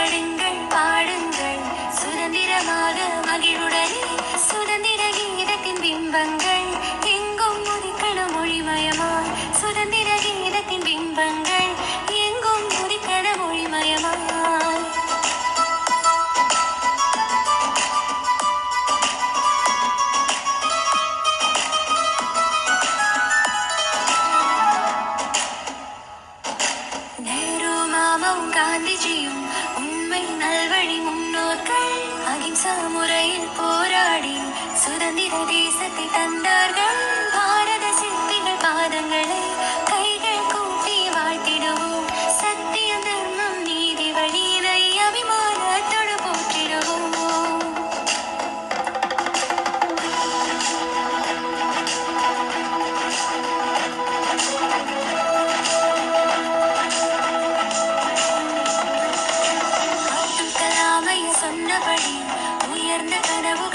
பாடுங்கள் பாடுங்கள் சுதந்திரமாக மகிழுடனே சுதந்திர கீதத்தின் பிம்பங்கள் எங்கும் உதிக்கணும் மொழிமயமாய் சுதந்திர கீதத்தின் பிம்பங்கள் எங்கும் உதிக்கணும் மொழிமயமாய் காந்திஜியும் உண்மை நல்வழி முன்னோர்கள் அகிம்சா முறையில் போராடி சுதந்திர தேசத்தை தந்தார்கள் பாரத சிற்பிகள் பாதங்களை கைகள் கூப்பி வாழ்த்திடுவோம் சத்தியம் தர்மம் நீதி வழியினை அபிமானத்தோடு போற்றிடுவோம் சொன்னபடி உயர்ந்த கனவுகள்